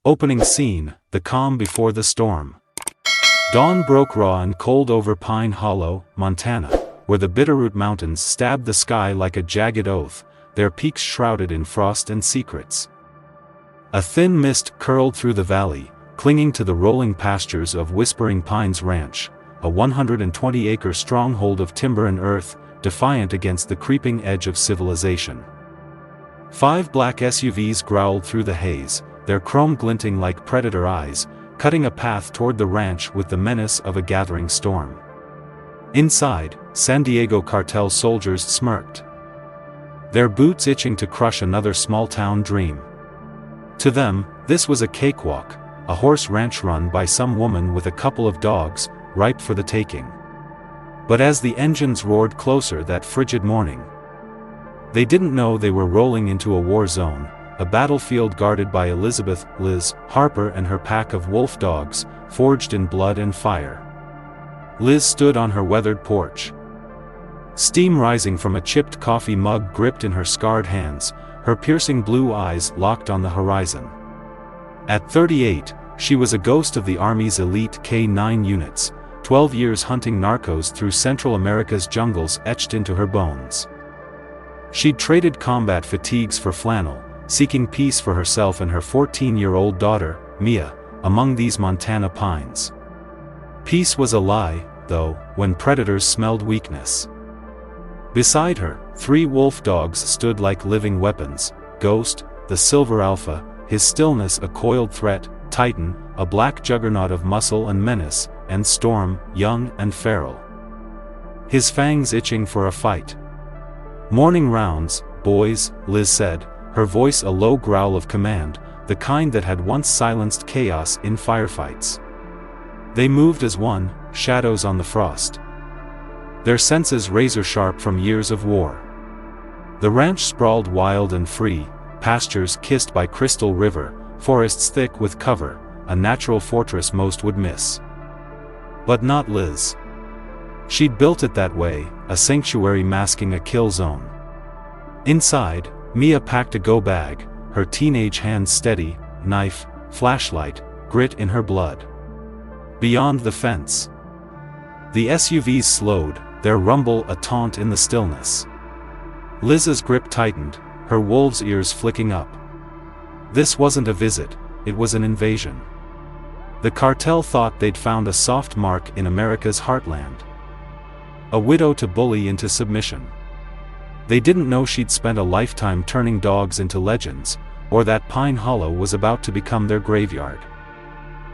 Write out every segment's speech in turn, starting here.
Opening scene, the calm before the storm. Dawn broke raw and cold over Pine Hollow, Montana, where the Bitterroot Mountains stabbed the sky like a jagged oath, their peaks shrouded in frost and secrets. A thin mist curled through the valley, clinging to the rolling pastures of Whispering Pines Ranch, a 120-acre stronghold of timber and earth, defiant against the creeping edge of civilization. 5 black SUVs growled through the haze, their chrome glinting like predator eyes, cutting a path toward the ranch with the menace of a gathering storm. Inside, San Diego Cartel soldiers smirked, their boots itching to crush another small-town dream. To them, this was a cakewalk, a horse ranch run by some woman with a couple of dogs, ripe for the taking. But as the engines roared closer that frigid morning, they didn't know they were rolling into a war zone, a battlefield guarded by Liz Harper and her pack of wolf dogs, forged in blood and fire. Liz stood on her weathered porch, steam rising from a chipped coffee mug gripped in her scarred hands, her piercing blue eyes locked on the horizon. At 38, she was a ghost of the Army's elite K-9 units, 12 years hunting narcos through Central America's jungles etched into her bones. She'd traded combat fatigues for flannel, seeking peace for herself and her 14-year-old daughter, Mia, among these Montana pines. Peace was a lie, though, when predators smelled weakness. Beside her, 3 wolf dogs stood like living weapons: Ghost, the silver alpha, his stillness a coiled threat; Titan, a black juggernaut of muscle and menace; and Storm, young and feral, his fangs itching for a fight. "Morning rounds, boys," Liz said, her voice a low growl of command, the kind that had once silenced chaos in firefights. They moved as one, shadows on the frost, their senses razor-sharp from years of war. The ranch sprawled wild and free, pastures kissed by Crystal River, forests thick with cover, a natural fortress most would miss. But not Liz. She'd built it that way, a sanctuary masking a kill zone. Inside, Mia packed a go-bag, her teenage hands steady, knife, flashlight, grit in her blood. Beyond the fence, the SUVs slowed, their rumble a taunt in the stillness. Liz's grip tightened, her wolf's ears flicking up. This wasn't a visit, it was an invasion. The cartel thought they'd found a soft mark in America's heartland, a widow to bully into submission. They didn't know she'd spent a lifetime turning dogs into legends, or that Pine Hollow was about to become their graveyard.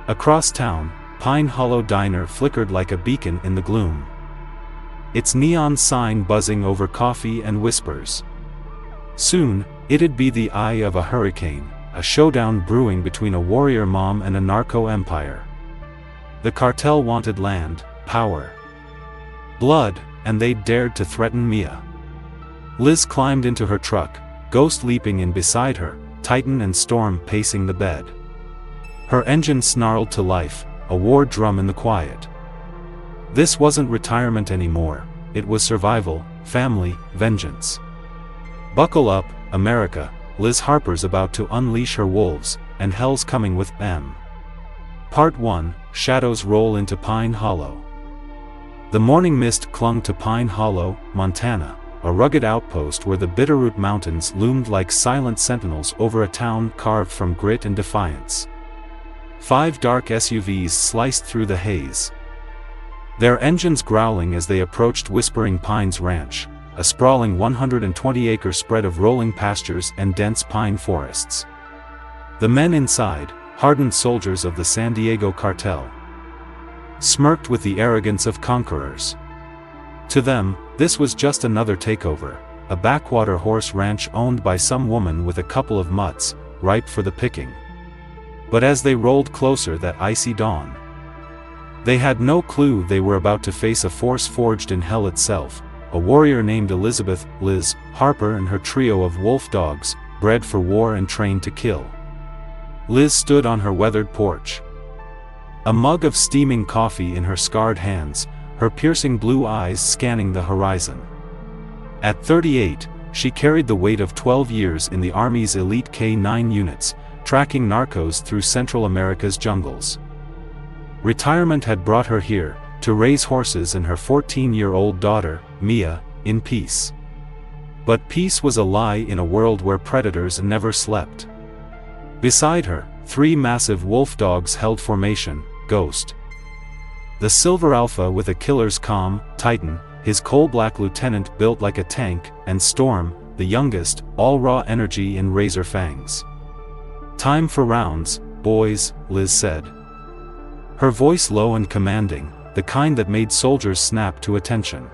Across town, Pine Hollow Diner flickered like a beacon in the gloom, its neon sign buzzing over coffee and whispers. Soon, it'd be the eye of a hurricane, a showdown brewing between a warrior mom and a narco empire. The cartel wanted land, power, blood, and they'd dared to threaten Mia. Liz climbed into her truck, Ghost leaping in beside her, Titan and Storm pacing the bed. Her engine snarled to life, a war drum in the quiet. This wasn't retirement anymore, it was survival, family, vengeance. Buckle up, America, Liz Harper's about to unleash her wolves, and hell's coming with them. Part 1, Shadows roll into Pine Hollow. The morning mist clung to Pine Hollow, Montana, a rugged outpost where the Bitterroot Mountains loomed like silent sentinels over a town carved from grit and defiance. 5 dark SUVs sliced through the haze, their engines growling as they approached Whispering Pines Ranch, a sprawling 120-acre spread of rolling pastures and dense pine forests. The men inside, hardened soldiers of the San Diego Cartel, smirked with the arrogance of conquerors. To them, this was just another takeover, a backwater horse ranch owned by some woman with a couple of mutts, ripe for the picking. But as they rolled closer that icy dawn, they had no clue they were about to face a force forged in hell itself, a warrior named Liz Harper and her trio of wolf dogs, bred for war and trained to kill. Liz stood on her weathered porch, a mug of steaming coffee in her scarred hands, her piercing blue eyes scanning the horizon. At 38, she carried the weight of 12 years in the Army's elite K-9 units, tracking narcos through Central America's jungles. Retirement had brought her here, to raise horses and her 14-year-old daughter, Mia, in peace. But peace was a lie in a world where predators never slept. Beside her, 3 massive wolf dogs held formation: Ghost, the silver alpha with a killer's calm; Titan, his coal-black lieutenant built like a tank; and Storm, the youngest, all raw energy and razor fangs. "Time for rounds, boys," Liz said. Her voice low and commanding, the kind that made soldiers snap to attention.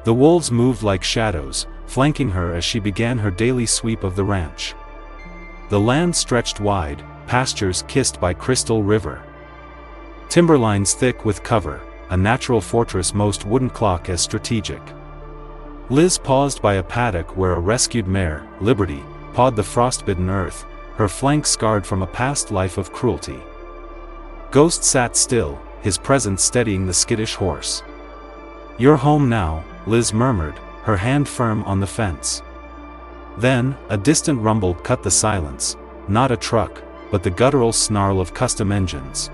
The wolves moved like shadows, flanking her as she began her daily sweep of the ranch. The land stretched wide, pastures kissed by Crystal River. Timberlines thick with cover, a natural fortress most wouldn't clock as strategic. Liz paused by a paddock where a rescued mare, Liberty, pawed the frostbitten earth, her flanks scarred from a past life of cruelty. Ghost sat still, his presence steadying the skittish horse. "You're home now," Liz murmured, her hand firm on the fence. Then, a distant rumble cut the silence, not a truck, but the guttural snarl of custom engines.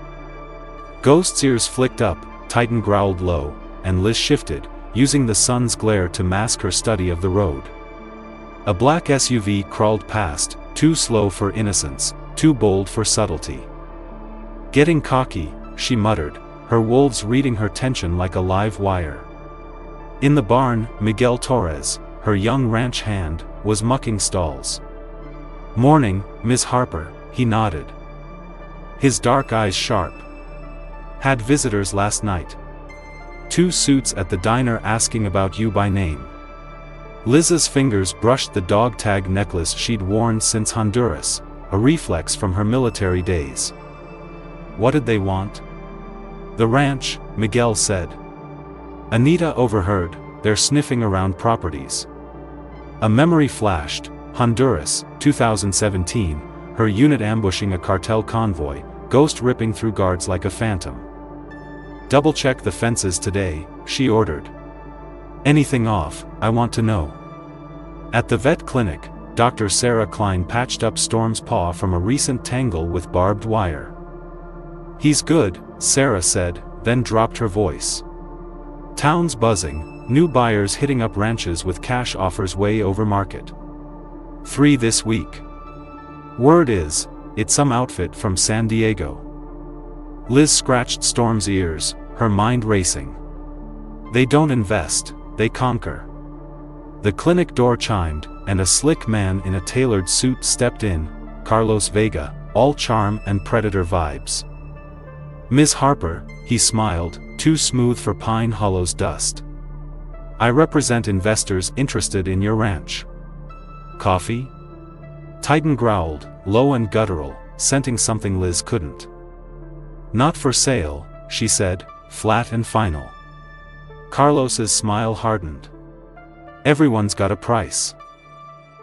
Ghost's ears flicked up, Titan growled low, and Liz shifted, using the sun's glare to mask her study of the road. A black SUV crawled past, too slow for innocence, too bold for subtlety. "Getting cocky," she muttered, her wolves reading her tension like a live wire. In the barn, Miguel Torres, her young ranch hand, was mucking stalls. "Morning, Miss Harper," he nodded, his dark eyes sharp. "Had visitors last night. 2 suits at the diner asking about you by name." Liz's fingers brushed the dog tag necklace she'd worn since Honduras, a reflex from her military days. "What did they want?" "The ranch," Miguel said. Anita overheard, "They're sniffing around properties." A memory flashed: Honduras, 2017, her unit ambushing a cartel convoy, Ghost ripping through guards like a phantom. "Double-check the fences today," she ordered. "Anything off, I want to know." At the vet clinic, Dr. Sarah Klein patched up Storm's paw from a recent tangle with barbed wire. "He's good," Sarah said, then dropped her voice. "Town's buzzing, new buyers hitting up ranches with cash offers way over market. 3 this week. Word is, it's some outfit from San Diego." Liz scratched Storm's ears, her mind racing. "They don't invest, they conquer." The clinic door chimed, and a slick man in a tailored suit stepped in, Carlos Vega, all charm and predator vibes. "Ms. Harper," he smiled, too smooth for Pine Hollow's dust. "I represent investors interested in your ranch. Coffee?" Titan growled, low and guttural, scenting something Liz couldn't. "Not for sale," she said, flat and final. Carlos's smile hardened. "Everyone's got a price.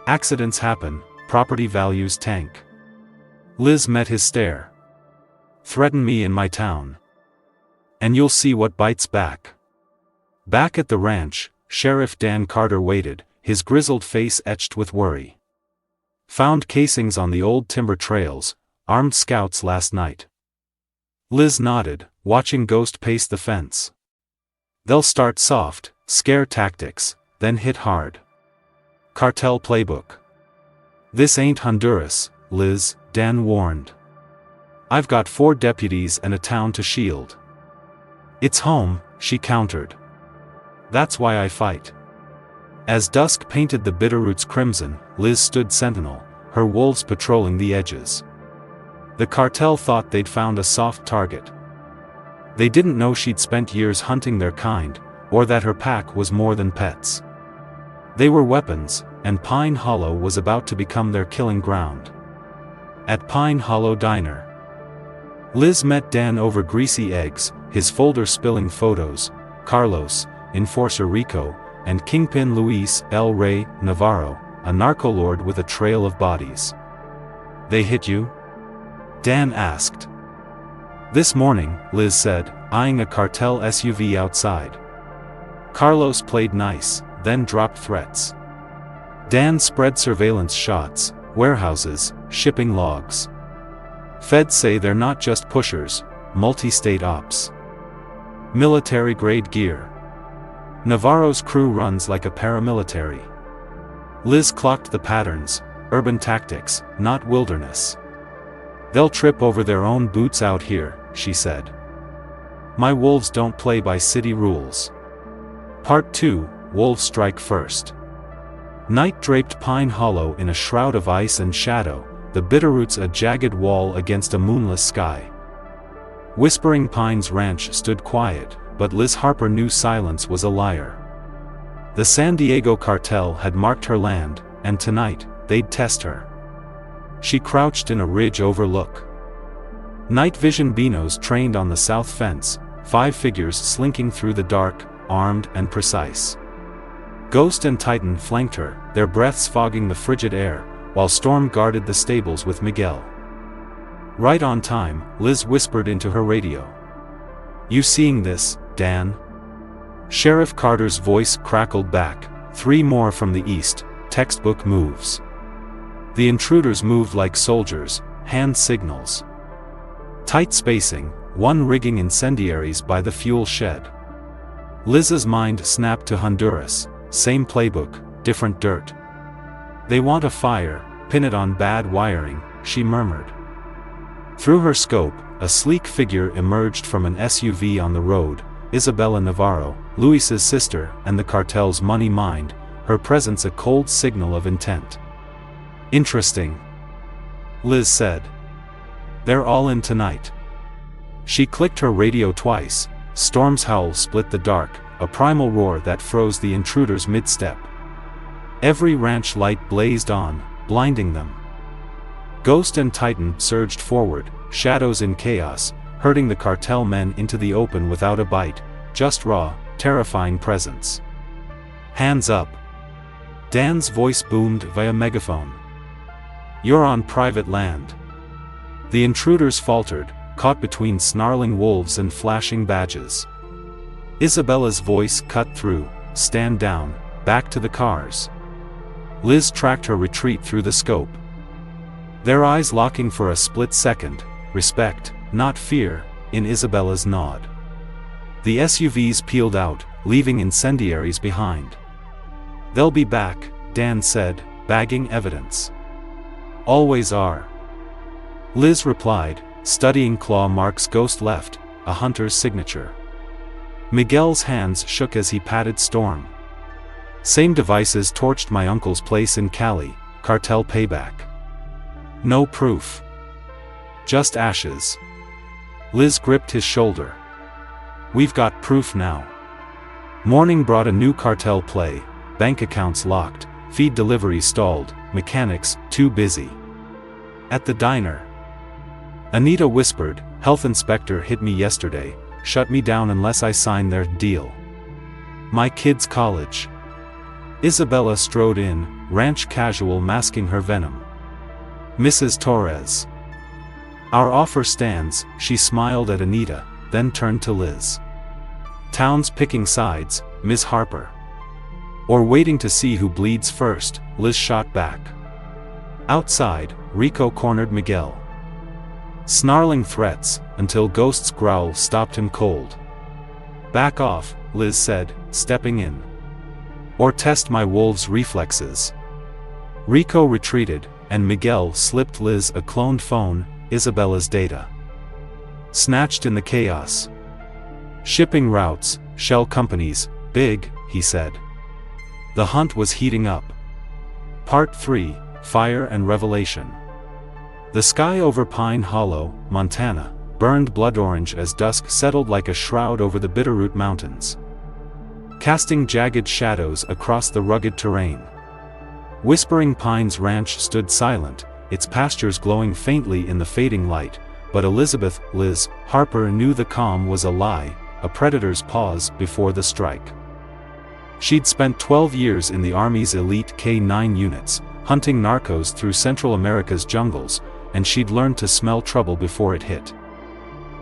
Accidents happen, property values tank." Liz met his stare. "Threaten me in my town, and you'll see what bites back." Back at the ranch, Sheriff Dan Carter waited, his grizzled face etched with worry. "Found casings on the old timber trails, armed scouts last night." Liz nodded, watching Ghost pace the fence. "They'll start soft, scare tactics, then hit hard. Cartel playbook." "This ain't Honduras, Liz," Dan warned. "I've got 4 deputies and a town to shield." "It's home," she countered. "That's why I fight." As dusk painted the Bitterroots crimson, Liz stood sentinel, her wolves patrolling the edges. The cartel thought they'd found a soft target. They didn't know she'd spent years hunting their kind, or that her pack was more than pets. They were weapons, and Pine Hollow was about to become their killing ground. At Pine Hollow Diner, Liz met Dan over greasy eggs, his folder spilling photos, Carlos, Enforcer Rico, and Kingpin Luis El Rey Navarro, a narco-lord with a trail of bodies. "They hit you?" Dan asked. "This morning," Liz said, eyeing a cartel SUV outside. Carlos played nice, then dropped threats. Dan spread surveillance shots, warehouses, shipping logs. Feds say they're not just pushers, multi-state ops. Military-grade gear. Navarro's crew runs like a paramilitary. Liz clocked the patterns, urban tactics, not wilderness. They'll trip over their own boots out here, she said. My wolves don't play by city rules. Part 2, Wolves Strike First. Night draped Pine Hollow in a shroud of ice and shadow, the Bitterroots a jagged wall against a moonless sky. Whispering Pines Ranch stood quiet, but Liz Harper knew silence was a liar. The San Diego Cartel had marked her land, and tonight, they'd test her. She crouched in a ridge overlook. Night vision beanos trained on the south fence, 5 figures slinking through the dark, armed and precise. Ghost and Titan flanked her, their breaths fogging the frigid air, while Storm guarded the stables with Miguel. Right on time, Liz whispered into her radio. You seeing this, Dan? Sheriff Carter's voice crackled back, 3 more from the east, textbook moves. The intruders moved like soldiers, hand signals. Tight spacing, 1 rigging incendiaries by the fuel shed. Liz's mind snapped to Honduras, same playbook, different dirt. They want a fire, pin it on bad wiring, she murmured. Through her scope, a sleek figure emerged from an SUV on the road, Isabella Navarro, Luis's sister and the cartel's money mind, her presence a cold signal of intent. Interesting, Liz said. They're all in tonight. She clicked her radio twice. Storm's howl split the dark, a primal roar that froze the intruders mid-step. Every ranch light blazed on, blinding them. Ghost and Titan surged forward, shadows in chaos, herding the cartel men into the open without a bite, just raw, terrifying presence. Hands up. Dan's voice boomed via megaphone. You're on private land. The intruders faltered, caught between snarling wolves and flashing badges. Isabella's voice cut through, stand down, back to the cars. Liz tracked her retreat through the scope. Their eyes locking for a split second, respect, not fear, in Isabella's nod. The SUVs peeled out, leaving incendiaries behind. They'll be back, Dan said, bagging evidence. Always are. Liz replied, studying claw marks Ghost left, a hunter's signature. Miguel's hands shook as he patted Storm. Same devices torched my uncle's place in Cali, cartel payback. No proof. Just ashes. Liz gripped his shoulder. We've got proof now. Morning brought a new cartel play, bank accounts locked, feed deliveries stalled, mechanics too busy. At the diner. Anita whispered, health inspector hit me yesterday, shut me down unless I sign their deal. My kid's college. Isabella strode in, ranch casual masking her venom. Mrs. Torres. Our offer stands, she smiled at Anita, then turned to Liz. Town's picking sides, Ms. Harper. Or waiting to see who bleeds first, Liz shot back. Outside, Rico cornered Miguel. Snarling threats, until Ghost's growl stopped him cold. Back off, Liz said, stepping in. Or test my wolves' reflexes. Rico retreated, and Miguel slipped Liz a cloned phone, Isabella's data. Snatched in the chaos. Shipping routes, shell companies, big, he said. The hunt was heating up. Part 3, Fire and Revelation. The sky over Pine Hollow, Montana, burned blood orange as dusk settled like a shroud over the Bitterroot Mountains, casting jagged shadows across the rugged terrain. Whispering Pines Ranch stood silent, its pastures glowing faintly in the fading light, but Liz Harper knew the calm was a lie, a predator's pause before the strike. She'd spent 12 years in the Army's elite K-9 units, hunting narcos through Central America's jungles, and she'd learned to smell trouble before it hit.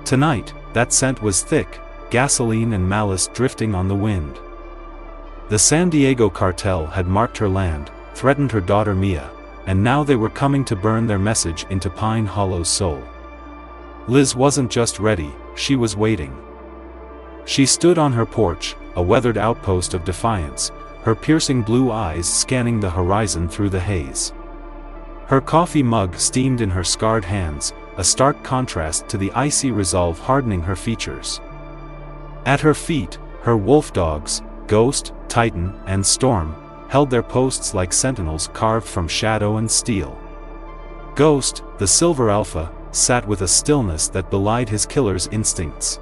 Tonight, that scent was thick, gasoline and malice drifting on the wind. The San Diego Cartel had marked her land, threatened her daughter Mia, and now they were coming to burn their message into Pine Hollow's soul. Liz wasn't just ready, she was waiting. She stood on her porch, a weathered outpost of defiance, her piercing blue eyes scanning the horizon through the haze. Her coffee mug steamed in her scarred hands, a stark contrast to the icy resolve hardening her features. At her feet, her wolf dogs, Ghost, Titan, and Storm, held their posts like sentinels carved from shadow and steel. Ghost, the silver alpha, sat with a stillness that belied his killer's instincts.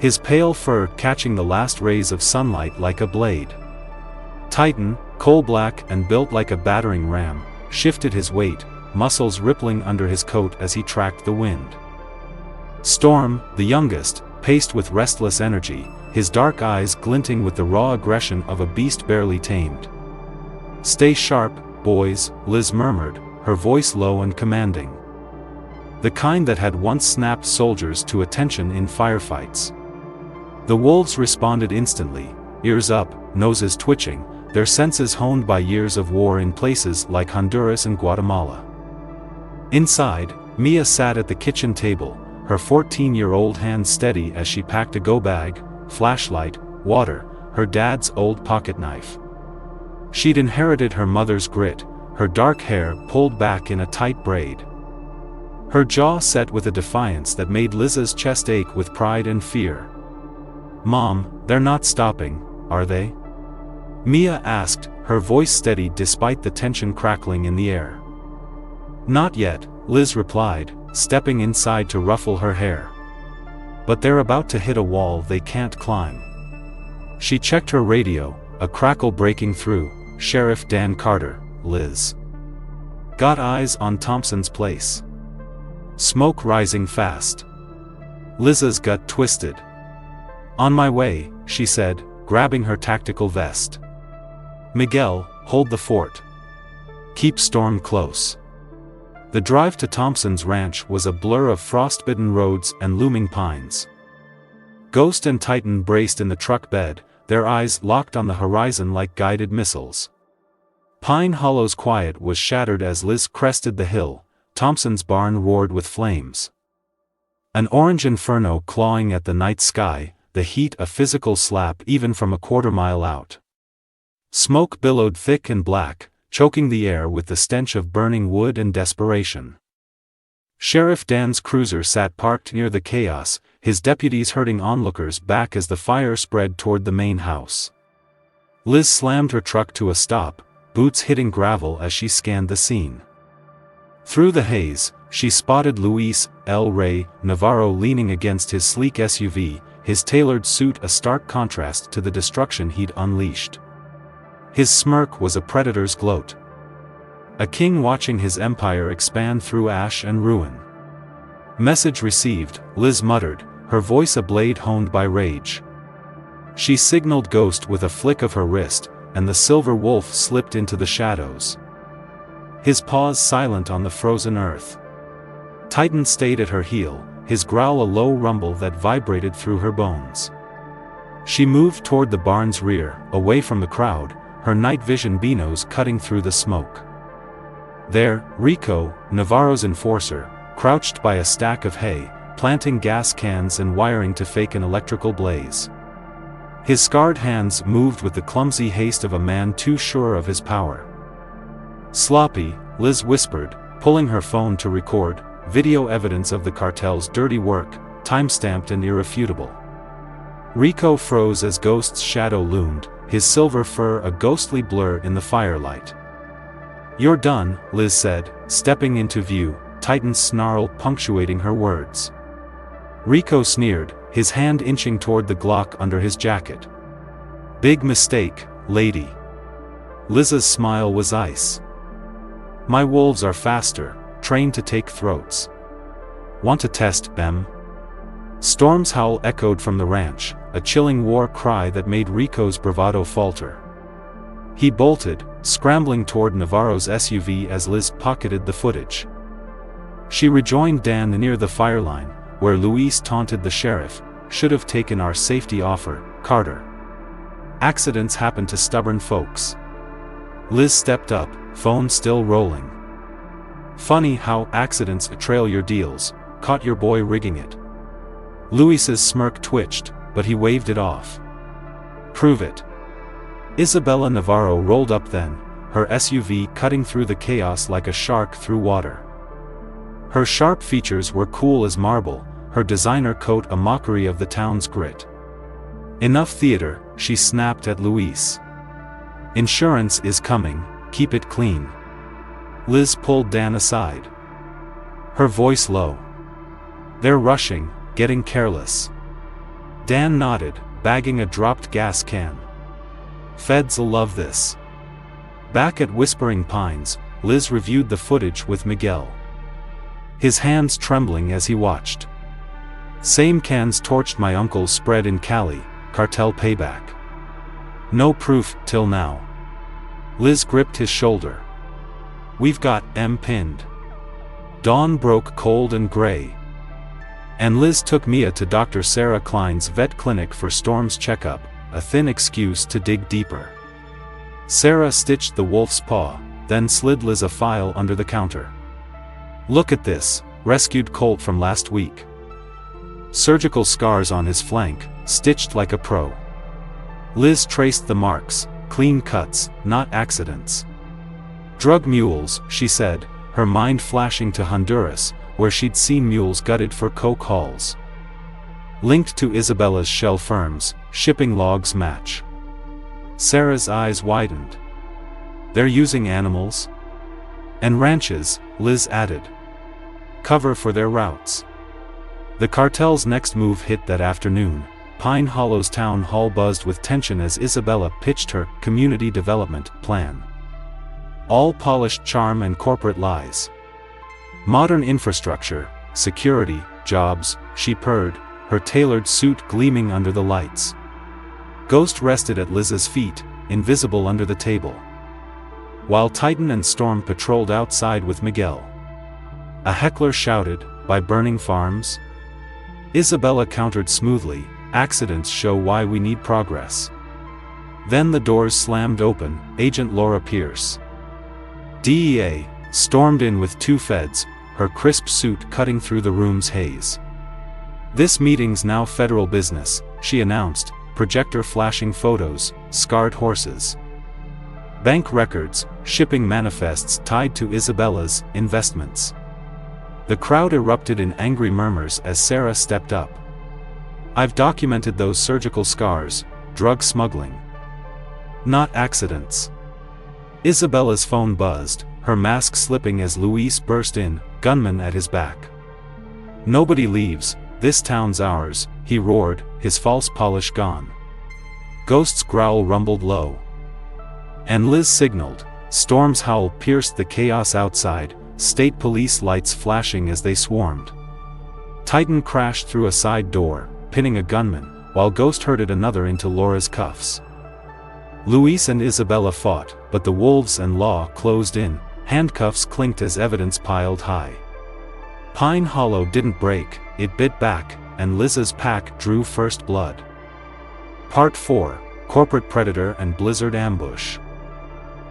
His pale fur catching the last rays of sunlight like a blade. Titan, coal-black and built like a battering ram, shifted his weight, muscles rippling under his coat as he tracked the wind. Storm, the youngest, paced with restless energy, his dark eyes glinting with the raw aggression of a beast barely tamed. "Stay sharp, boys," Liz murmured, her voice low and commanding. The kind that had once snapped soldiers to attention in firefights. The wolves responded instantly, ears up, noses twitching, their senses honed by years of war in places like Honduras and Guatemala. Inside, Mia sat at the kitchen table, her 14-year-old hand steady as she packed a go-bag, flashlight, water, her dad's old pocket knife. She'd inherited her mother's grit, her dark hair pulled back in a tight braid. Her jaw set with a defiance that made Liz's chest ache with pride and fear. "Mom, they're not stopping, are they?" Mia asked, her voice steady despite the tension crackling in the air. "Not yet," Liz replied, stepping inside to ruffle her hair. "But they're about to hit a wall they can't climb." She checked her radio, a crackle breaking through. "Sheriff Dan Carter, Liz. Got eyes on Thompson's place. Smoke rising fast." Liz's gut twisted. "On my way," she said, grabbing her tactical vest. "Miguel, hold the fort. Keep Storm close." The drive to Thompson's ranch was a blur of frostbitten roads and looming pines. Ghost and Titan braced in the truck bed, their eyes locked on the horizon like guided missiles. Pine Hollow's quiet was shattered as Liz crested the hill. Thompson's barn roared with flames. An orange inferno clawing at the night sky, the heat a physical slap even from a quarter-mile out. Smoke billowed thick and black, choking the air with the stench of burning wood and desperation. Sheriff Dan's cruiser sat parked near the chaos, his deputies herding onlookers back as the fire spread toward the main house. Liz slammed her truck to a stop, boots hitting gravel as she scanned the scene. Through the haze, she spotted Luis L. Rey Navarro leaning against his sleek SUV, his tailored suit a stark contrast to the destruction he'd unleashed. His smirk was a predator's gloat. A king watching his empire expand through ash and ruin. "Message received," Liz muttered, her voice a blade honed by rage. She signaled Ghost with a flick of her wrist, and the silver wolf slipped into the shadows. His paws silent on the frozen earth. Titan stayed at her heel, his growl a low rumble that vibrated through her bones. She moved toward the barn's rear, away from the crowd, her night vision binos cutting through the smoke. There, Rico, Navarro's enforcer, crouched by a stack of hay, planting gas cans and wiring to fake an electrical blaze. His scarred hands moved with the clumsy haste of a man too sure of his power. "Sloppy," Liz whispered, pulling her phone to record, video evidence of the cartel's dirty work, time-stamped and irrefutable. Rico froze as Ghost's shadow loomed, his silver fur a ghostly blur in the firelight. "You're done," Liz said, stepping into view, Titan's snarl punctuating her words. Rico sneered, his hand inching toward the Glock under his jacket. "Big mistake, lady." Liz's smile was ice. "My wolves are faster, trained to take throats. Want to test them?" Storm's howl echoed from the ranch, a chilling war cry that made Rico's bravado falter. He bolted, scrambling toward Navarro's SUV as Liz pocketed the footage. She rejoined Dan near the fireline, where Luis taunted the sheriff, "Should have taken our safety offer, Carter. Accidents happen to stubborn folks." Liz stepped up, phone still rolling. "Funny how accidents trail your deals," caught your boy rigging it." Luis's smirk twitched, but he waved it off. "Prove it." Isabella Navarro rolled up then, her SUV cutting through the chaos like a shark through water. Her sharp features were cool as marble, her designer coat a mockery of the town's grit. "Enough theater," she snapped at Luis. "Insurance is coming, keep it clean." Liz pulled Dan aside, her voice low. "They're rushing, getting careless." Dan nodded, bagging a dropped gas can. "Feds'll love this." Back at Whispering Pines, Liz reviewed the footage with Miguel, his hands trembling as he watched. "Same cans torched my uncle's spread in Cali, cartel payback. No proof, till now." Liz gripped his shoulder. "We've got M pinned." Dawn broke cold and gray. And Liz took Mia to Dr. Sarah Klein's vet clinic for Storm's checkup, a thin excuse to dig deeper. Sarah stitched the wolf's paw, then slid Liz a file under the counter. "Look at this, rescued colt from last week. Surgical scars on his flank, stitched like a pro." Liz traced the marks, clean cuts, not accidents. "Drug mules," she said, her mind flashing to Honduras, where she'd seen mules gutted for coke hauls. Linked to Isabella's shell firms, shipping logs match. Sarah's eyes widened. "They're using animals?" "And ranches," Liz added. "Cover for their routes." The cartel's next move hit that afternoon. Pine Hollow's town hall buzzed with tension as Isabella pitched her community development plan. All polished charm and corporate lies. Modern infrastructure, security, jobs, she purred, her tailored suit gleaming under the lights. Ghost rested at Liz's feet, invisible under the table, while Titan and Storm patrolled outside with Miguel. A heckler shouted, "By burning farms?" Isabella countered smoothly, "Accidents show why we need progress." Then the doors slammed open, Agent Laura Pierce, DEA, stormed in with 2 feds, her crisp suit cutting through the room's haze. "This meeting's now federal business," she announced, projector flashing photos, scarred horses, bank records, shipping manifests tied to Isabella's investments. The crowd erupted in angry murmurs as Sarah stepped up. "I've documented those surgical scars, drug smuggling. Not accidents." Isabella's phone buzzed, her mask slipping as Luis burst in, gunman at his back. "Nobody leaves, this town's ours," he roared, his false polish gone. Ghost's growl rumbled low. And Liz signaled. Storm's howl pierced the chaos outside, state police lights flashing as they swarmed. Titan crashed through a side door, pinning a gunman, while Ghost herded another into Laura's cuffs. Luis and Isabella fought, but the wolves and law closed in, handcuffs clinked as evidence piled high. Pine Hollow didn't break, it bit back, and Liz's pack drew first blood. Part 4, Corporate Predator and Blizzard Ambush.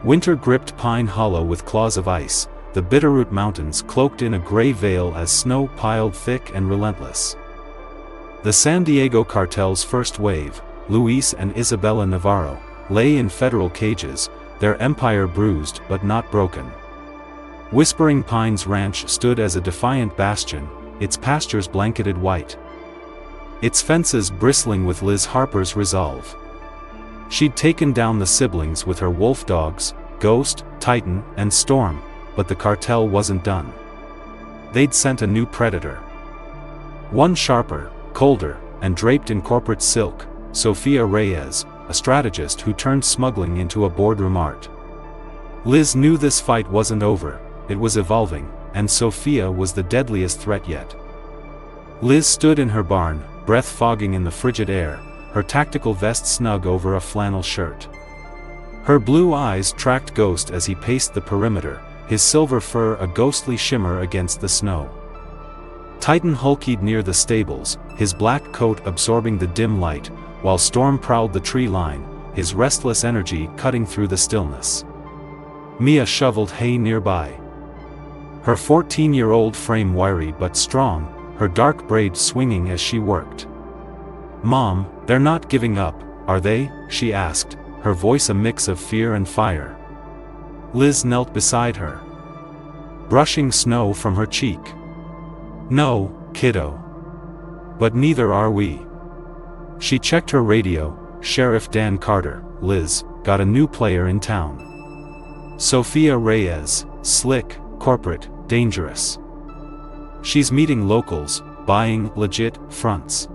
Winter gripped Pine Hollow with claws of ice, the Bitterroot Mountains cloaked in a gray veil as snow piled thick and relentless. The San Diego Cartel's first wave, Luis and Isabella Navarro, lay in federal cages, their empire bruised but not broken. Whispering Pines Ranch stood as a defiant bastion, its pastures blanketed white, its fences bristling with Liz Harper's resolve. She'd taken down the siblings with her wolf dogs, Ghost, Titan, and Storm, but the cartel wasn't done. They'd sent a new predator. One sharper, colder, and draped in corporate silk, Sofia Reyes, a strategist who turned smuggling into a boardroom art. Liz knew this fight wasn't over, it was evolving, and Sofia was the deadliest threat yet. Liz stood in her barn, breath fogging in the frigid air, her tactical vest snug over a flannel shirt. Her blue eyes tracked Ghost as he paced the perimeter, his silver fur a ghostly shimmer against the snow. Titan hulkied near the stables, his black coat absorbing the dim light, while Storm prowled the tree line, his restless energy cutting through the stillness. Mia shoveled hay nearby, her 14-year-old frame wiry but strong, her dark braids swinging as she worked. "Mom, they're not giving up, are they?" she asked, her voice a mix of fear and fire. Liz knelt beside her, brushing snow from her cheek. "No, kiddo. But neither are we." She checked her radio. "Sheriff Dan Carter, Liz, got a new player in town. Sofia Reyes, slick, corporate, dangerous. She's meeting locals, buying legit fronts."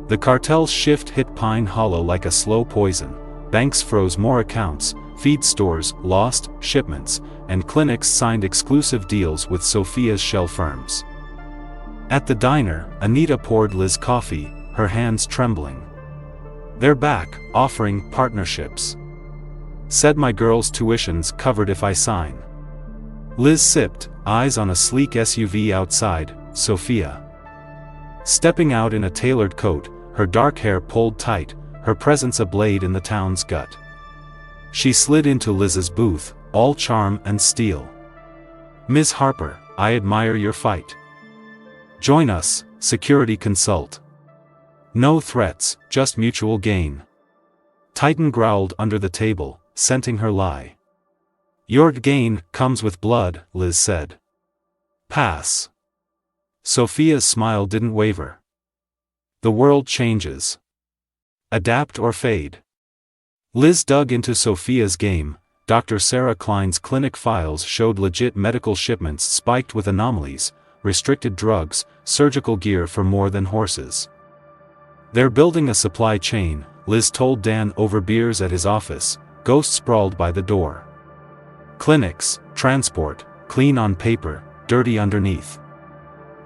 The cartel's shift hit Pine Hollow like a slow poison. Banks froze more accounts, feed stores lost shipments, and clinics signed exclusive deals with Sofia's shell firms. At the diner, Anita poured Liz coffee, her hands trembling. "They're back, offering partnerships. Said my girl's tuition's covered if I sign." Liz sipped, eyes on a sleek SUV outside. Sofia, stepping out in a tailored coat, her dark hair pulled tight, her presence a blade in the town's gut. She slid into Liz's booth, all charm and steel. "Ms. Harper, I admire your fight. Join us, security consult. No threats, just mutual gain." Titan growled under the table, scenting her lie. "Your gain comes with blood," Liz said. "Pass." Sofia's smile didn't waver. "The world changes. Adapt or fade." Liz dug into Sofia's game. Dr. Sarah Klein's clinic files showed legit medical shipments spiked with anomalies, restricted drugs, surgical gear for more than horses. "They're building a supply chain," Liz told Dan over beers at his office, Ghost sprawled by the door. "Clinics, transport, clean on paper, dirty underneath."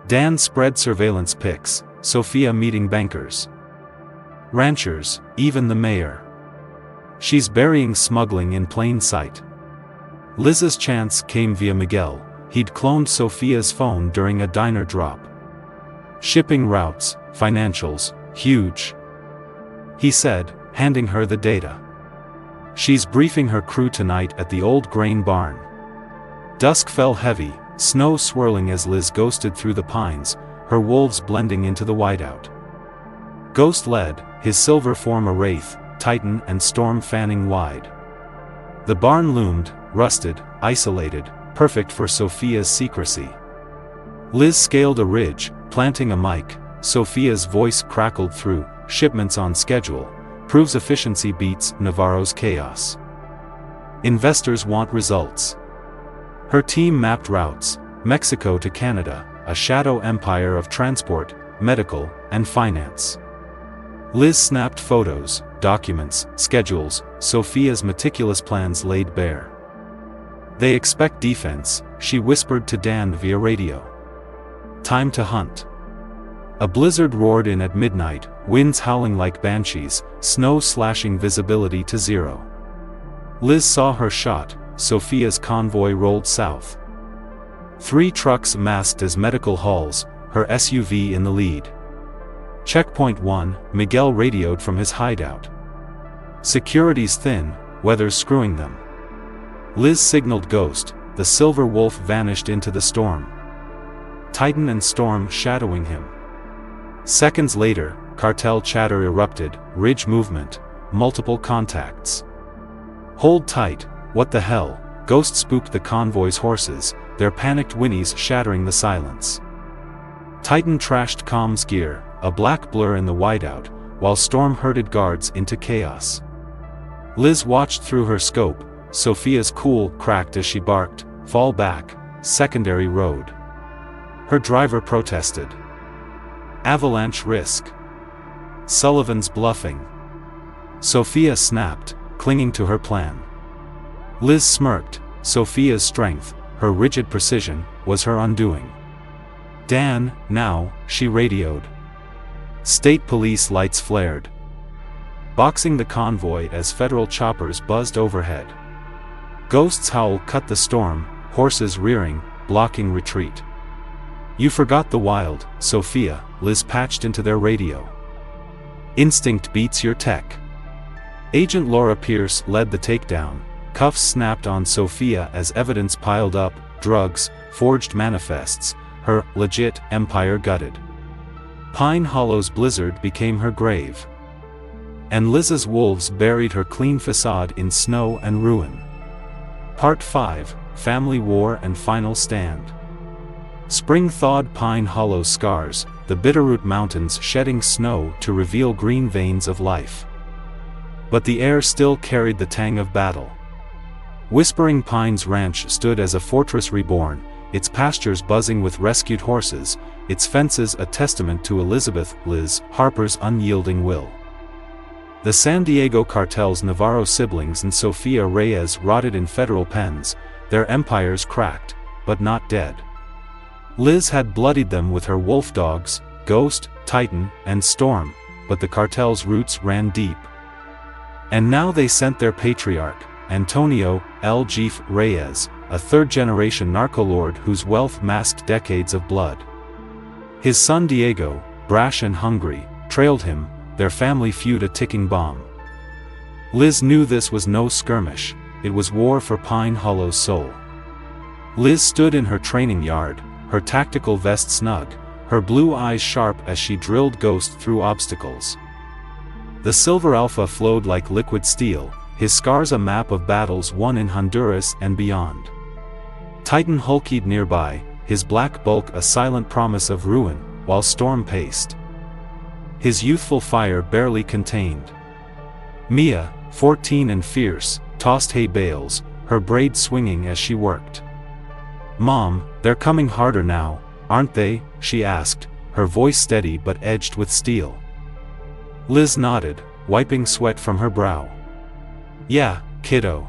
Dan spread surveillance pics, Sofia meeting bankers, ranchers, even the mayor. "She's burying smuggling in plain sight." Liz's chance came via Miguel. He'd cloned Sofia's phone during a diner drop. "Shipping routes, financials, huge," he said, handing her the data. "She's briefing her crew tonight at the old grain barn." Dusk fell heavy, snow swirling as Liz ghosted through the pines, her wolves blending into the whiteout. Ghost led, his silver form a wraith, Titan and Storm fanning wide. The barn loomed, rusted, isolated, perfect for Sofia's secrecy. Liz scaled a ridge, planting a mic. Sofia's voice crackled through. "Shipments on schedule. Proves efficiency beats Navarro's chaos. Investors want results." Her team mapped routes, Mexico to Canada, a shadow empire of transport, medical, and finance. Liz snapped photos, documents, schedules, Sofia's meticulous plans laid bare. "They expect defense," she whispered to Dan via radio. "Time to hunt." A blizzard roared in at midnight, winds howling like banshees, snow slashing visibility to zero. Liz saw her shot. Sofia's convoy rolled south. 3 trucks masked as medical hauls, her SUV in the lead. "Checkpoint 1, Miguel radioed from his hideout. "Security's thin, weather's screwing them." Liz signaled Ghost. The silver wolf vanished into the storm. Titan and Storm shadowing him. Seconds later, cartel chatter erupted, ridge movement, multiple contacts. "Hold tight, what the hell?" Ghost spooked the convoy's horses, their panicked whinnies shattering the silence. Titan trashed comms gear, a black blur in the whiteout, while Storm herded guards into chaos. Liz watched through her scope. Sofia's cool cracked as she barked, "Fall back, secondary road." Her driver protested. "Avalanche risk. Sullivan's bluffing." Sofia snapped, clinging to her plan. Liz smirked. Sofia's strength, her rigid precision, was her undoing. "Dan, now," she radioed. State police lights flared, boxing the convoy as federal choppers buzzed overhead. Ghost's howl cut the storm, horses rearing, blocking retreat. "You forgot the wild, Sofia," Liz patched into their radio. "Instinct beats your tech." Agent Laura Pierce led the takedown. Cuffs snapped on Sofia as evidence piled up, drugs, forged manifests, her legit empire gutted. Pine Hollow's blizzard became her grave. And Liz's wolves buried her clean facade in snow and ruin. Part 5, Family War and Final Stand. Spring thawed Pine Hollow's scars, the Bitterroot Mountains shedding snow to reveal green veins of life. But the air still carried the tang of battle. Whispering Pines Ranch stood as a fortress reborn, its pastures buzzing with rescued horses, its fences a testament to Elizabeth Liz Harper's unyielding will. The San Diego Cartel's Navarro siblings and Sofia Reyes rotted in federal pens, their empires cracked, but not dead. Liz had bloodied them with her wolf dogs, Ghost, Titan, and Storm, but the cartel's roots ran deep. And now they sent their patriarch, Antonio El Jeef Reyes, a third-generation narco-lord whose wealth masked decades of blood. His son Diego, brash and hungry, trailed him, their family feud a ticking bomb. Liz knew this was no skirmish, it was war for Pine Hollow's soul. Liz stood in her training yard, her tactical vest snug, her blue eyes sharp as she drilled Ghost through obstacles. The Silver Alpha flowed like liquid steel, his scars a map of battles won in Honduras and beyond. Titan hulkied nearby, his black bulk a silent promise of ruin, while Storm paced. His youthful fire barely contained. Mia, 14 and fierce, tossed hay bales, her braids swinging as she worked. "Mom, they're coming harder now, aren't they?" she asked, her voice steady but edged with steel. Liz nodded, wiping sweat from her brow. "Yeah, kiddo.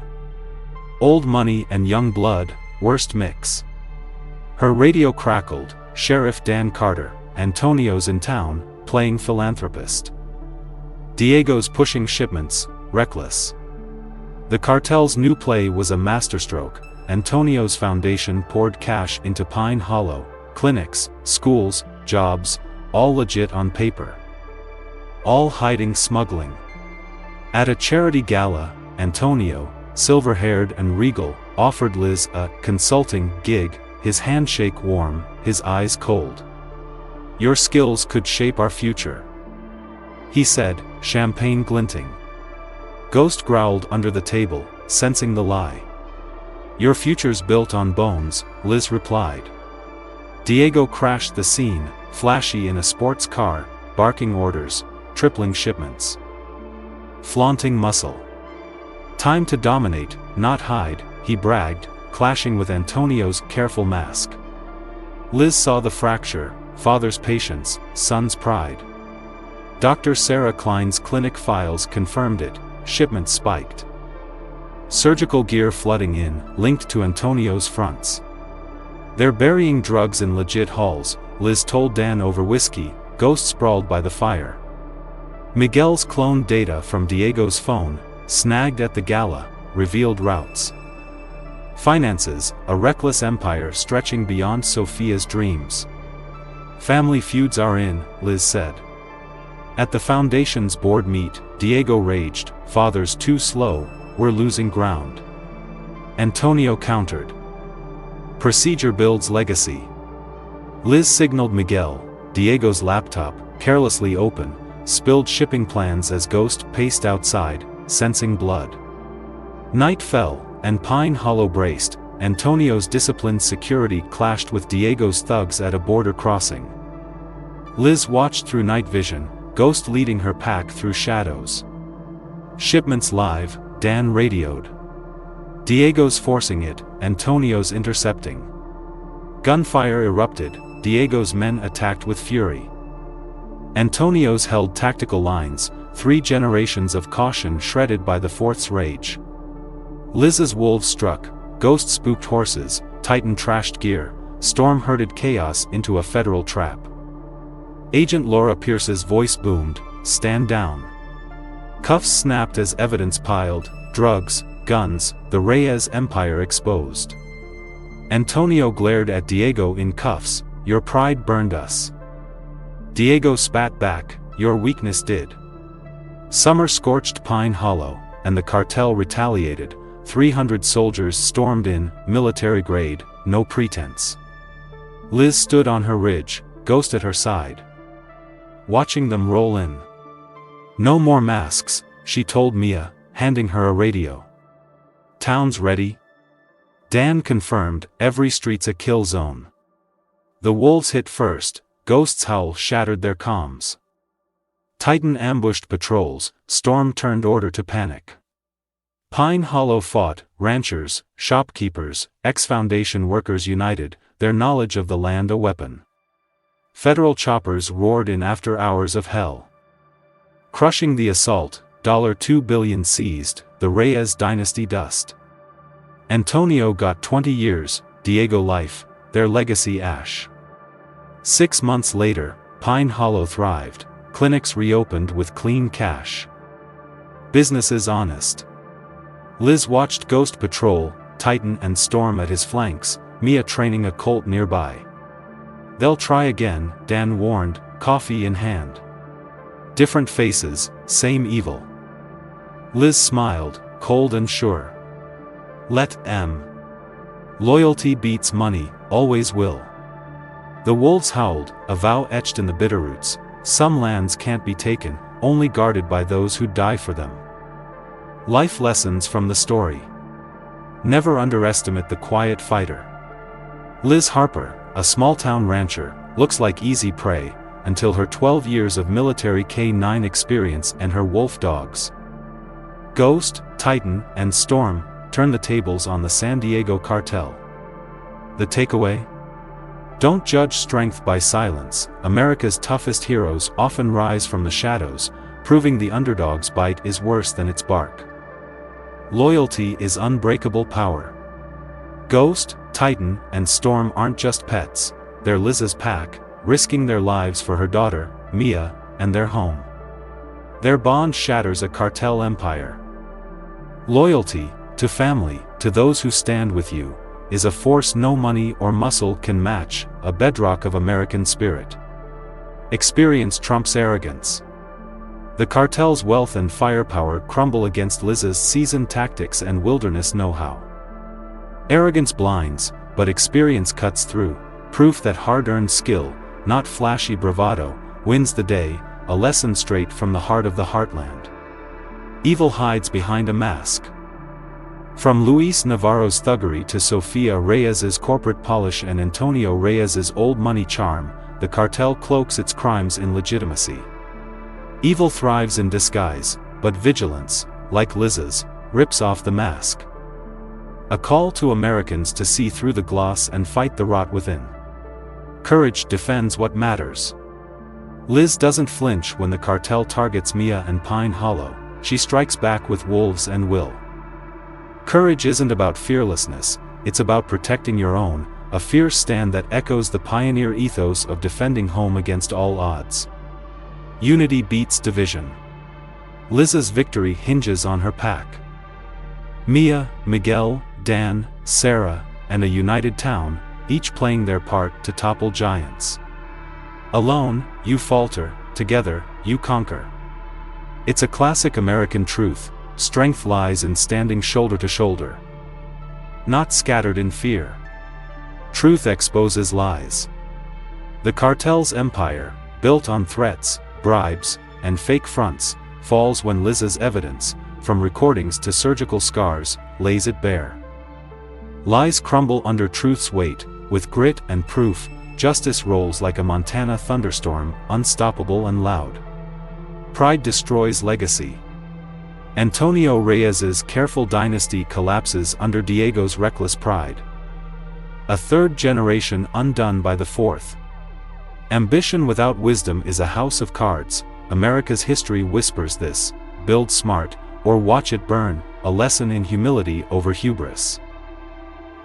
Old money and young blood, worst mix." Her radio crackled, Sheriff Dan Carter, Antonio's in town, playing philanthropist. Diego's pushing shipments, reckless. The cartel's new play was a masterstroke, Antonio's foundation poured cash into Pine Hollow, clinics, schools, jobs, all legit on paper. All hiding smuggling. At a charity gala, Antonio, silver-haired and regal, offered Liz a consulting gig, his handshake warm, his eyes cold. "Your skills could shape our future," he said, champagne glinting. Ghost growled under the table, sensing the lie. "Your future's built on bones," Liz replied. Diego crashed the scene, flashy in a sports car, barking orders, tripling shipments. Flaunting muscle. "Time to dominate, not hide," he bragged, clashing with Antonio's careful mask. Liz saw the fracture, father's patience, son's pride. Dr. Sarah Klein's clinic files confirmed it, shipments spiked. Surgical gear flooding in, linked to Antonio's fronts. "They're burying drugs in legit halls," Liz told Dan over whiskey, Ghost sprawled by the fire. Miguel's cloned data from Diego's phone, snagged at the gala, revealed routes. Finances, a reckless empire stretching beyond Sofia's dreams. "Family feuds are in," Liz said. At the Foundation's board meet, Diego raged, "Father's too slow, we're losing ground." Antonio countered. "Procedure builds legacy." Liz signaled Miguel, Diego's laptop, carelessly open, spilled shipping plans as Ghost paced outside, sensing blood. Night fell, and Pine Hollow braced. Antonio's disciplined security clashed with Diego's thugs at a border crossing. Liz watched through night vision, Ghost leading her pack through shadows. "Shipments live," Dan radioed. Diego's forcing it, Antonio's intercepting. Gunfire erupted, Diego's men attacked with fury. Antonio's held tactical lines, 3 generations of caution shredded by the Fourth's rage. Liz's wolves struck, Ghost spooked horses, Titan trashed gear, Storm herded chaos into a federal trap. Agent Laura Pierce's voice boomed, "Stand down." Cuffs snapped as evidence piled, drugs, guns, the Reyes empire exposed. Antonio glared at Diego in cuffs, "Your pride burned us." Diego spat back, "Your weakness did." Summer scorched Pine Hollow, and the cartel retaliated. 300 soldiers stormed in, military grade, no pretense. Liz stood on her ridge, Ghost at her side, watching them roll in. "No more masks," she told Mia, handing her a radio. "Town's ready?" Dan confirmed, "Every street's a kill zone." The wolves hit first, Ghost's howl shattered their comms. Titan ambushed patrols, Storm turned order to panic. Pine Hollow fought, ranchers, shopkeepers, ex-Foundation workers united, their knowledge of the land a weapon. Federal choppers roared in after hours of hell. Crushing the assault, $2 billion seized, the Reyes dynasty dust. Antonio got 20 years, Diego life, their legacy ash. 6 months later, Pine Hollow thrived, clinics reopened with clean cash. Businesses honest. Liz watched Ghost patrol, Titan and Storm at his flanks, Mia training a Colt nearby. "They'll try again," Dan warned, coffee in hand. Different faces, same evil. Liz smiled, cold and sure. "Let em. Loyalty beats money, always will." The wolves howled, a vow etched in the bitterroots. Some lands can't be taken, only guarded by those who die for them. Life lessons from the story. Never underestimate the quiet fighter. Liz Harper, a small-town rancher, looks like easy prey, until her 12 years of military K-9 experience and her wolf dogs. Ghost, Titan, and Storm turn the tables on the San Diego Cartel. The takeaway? Don't judge strength by silence. America's toughest heroes often rise from the shadows, proving the underdog's bite is worse than its bark. Loyalty is unbreakable power. Ghost, Titan, and Storm aren't just pets, they're Liz's pack, risking their lives for her daughter, Mia, and their home. Their bond shatters a cartel empire. Loyalty, to family, to those who stand with you, is a force no money or muscle can match, a bedrock of American spirit. Experience trumps arrogance. The cartel's wealth and firepower crumble against Liz's seasoned tactics and wilderness know-how. Arrogance blinds, but experience cuts through, proof that hard-earned skill, not flashy bravado, wins the day, a lesson straight from the heart of the heartland. Evil hides behind a mask. From Luis Navarro's thuggery to Sofia Reyes's corporate polish and Antonio Reyes's old money charm, the cartel cloaks its crimes in legitimacy. Evil thrives in disguise, but vigilance, like Liz's, rips off the mask. A call to Americans to see through the gloss and fight the rot within. Courage defends what matters. Liz doesn't flinch when the cartel targets Mia and Pine Hollow, she strikes back with wolves and will. Courage isn't about fearlessness, it's about protecting your own, a fierce stand that echoes the pioneer ethos of defending home against all odds. Unity beats division. Liz's victory hinges on her pack. Mia, Miguel, Dan, Sarah, and a united town, each playing their part to topple giants. Alone, you falter, together, you conquer. It's a classic American truth, strength lies in standing shoulder to shoulder. Not scattered in fear. Truth exposes lies. The cartel's empire, built on threats, bribes, and fake fronts, falls when Liz's evidence, from recordings to surgical scars, lays it bare. Lies crumble under truth's weight, with grit and proof, justice rolls like a Montana thunderstorm, unstoppable and loud. Pride destroys legacy. Antonio Reyes's careful dynasty collapses under Diego's reckless pride. A third generation undone by the fourth. Ambition without wisdom is a house of cards, America's history whispers this, build smart, or watch it burn, a lesson in humility over hubris.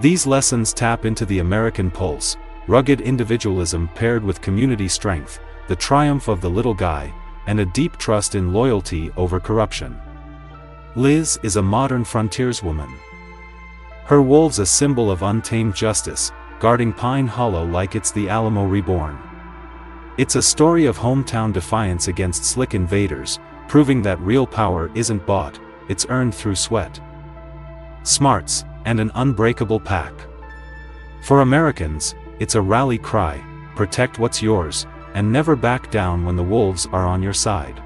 These lessons tap into the American pulse, rugged individualism paired with community strength, the triumph of the little guy, and a deep trust in loyalty over corruption. Liz is a modern frontierswoman. Her wolves a symbol of untamed justice, guarding Pine Hollow like it's the Alamo reborn. It's a story of hometown defiance against slick invaders, proving that real power isn't bought, it's earned through sweat, smarts, and an unbreakable pack. For Americans, It's a rally cry: protect what's yours, and never back down when the wolves are on your side.